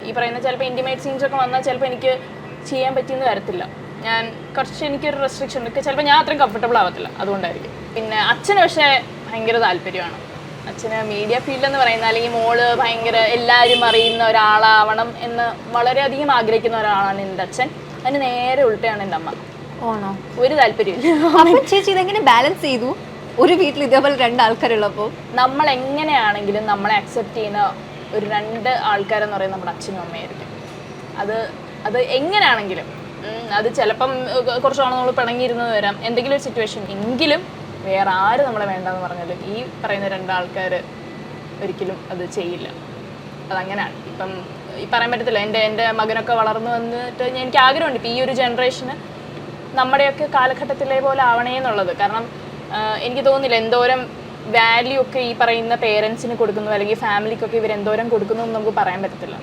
ഈ പറയുന്ന ചിലപ്പോൾ ഇൻറ്റിമേറ്റ് സീൻസ് ഒക്കെ വന്നാൽ ചിലപ്പോൾ എനിക്ക് ചെയ്യാൻ പറ്റിയെന്ന് വരത്തില്ല. ഞാൻ കുറച്ച് എനിക്കൊരു റെസ്ട്രിക്ഷൻ ഉണ്ട്, ചിലപ്പോൾ ഞാൻ അത്രയും കംഫർട്ടബിൾ ആവത്തില്ല, അതുകൊണ്ടായിരിക്കും. പിന്നെ അച്ഛന് പക്ഷേ ഭയങ്കര താല്പര്യമാണ്. അച്ഛന് മീഡിയ ഫീൽഡ് എന്ന് പറയുന്ന അല്ലെങ്കിൽ മോള് ഭയങ്കര എല്ലാവരും അറിയുന്ന ഒരാളാവണം എന്ന് വളരെയധികം ആഗ്രഹിക്കുന്ന ഒരാളാണ് എൻ്റെ അച്ഛൻ. അതിന് നേരെ ഉൾട്ടയാണ് എൻ്റെ അമ്മ. ആണോ? ഒരു താല്പര്യമില്ല. അപ്പം ചേച്ചി ഇതെങ്ങനെ ബാലൻസ് ചെയ്തു ഒരു വീട്ടിൽ ഇതേപോലെ 2 ആൾക്കാരുള്ളപ്പോൾ? നമ്മൾ എങ്ങനെയാണെങ്കിലും നമ്മളെ അക്സെപ്റ്റ് ചെയ്യുന്ന ഒരു 2 ആൾക്കാരെന്ന് പറയുന്നത് നമ്മുടെ അച്ഛനും അമ്മയായിരിക്കും. അത് എങ്ങനെയാണെങ്കിലും അത് ചിലപ്പം കുറച്ച് നാൾ നമ്മൾ പിണങ്ങിയിരുന്നത് വരാം, എന്തെങ്കിലും ഒരു സിറ്റുവേഷൻ എങ്കിലും വേറെ ആര് നമ്മളെ വേണ്ടെന്ന് പറഞ്ഞാലും ഈ പറയുന്ന 2 ആൾക്കാർ ഒരിക്കലും അത് ചെയ്യില്ല. അതങ്ങനെയാണ്. ഇപ്പം ഈ പറയാൻ പറ്റത്തില്ല. എൻ്റെ മകനൊക്കെ വളർന്നു വന്നിട്ട് എനിക്ക് ആഗ്രഹമുണ്ട് ഇപ്പം ഈ ഒരു ജനറേഷന് നമ്മുടെയൊക്കെ കാലഘട്ടത്തിലെ പോലെ ആവണേ എന്നുള്ളത്. കാരണം എനിക്ക് തോന്നുന്നില്ല എന്തോരം വാല്യൂ ഒക്കെ ഈ പറയുന്ന പേരൻസിന് കൊടുക്കുന്നു അല്ലെങ്കിൽ ഫാമിലിക്കൊക്കെ ഇവരെന്തോരം കൊടുക്കുന്നു എന്ന് നമുക്ക് പറയാൻ പറ്റത്തില്ല.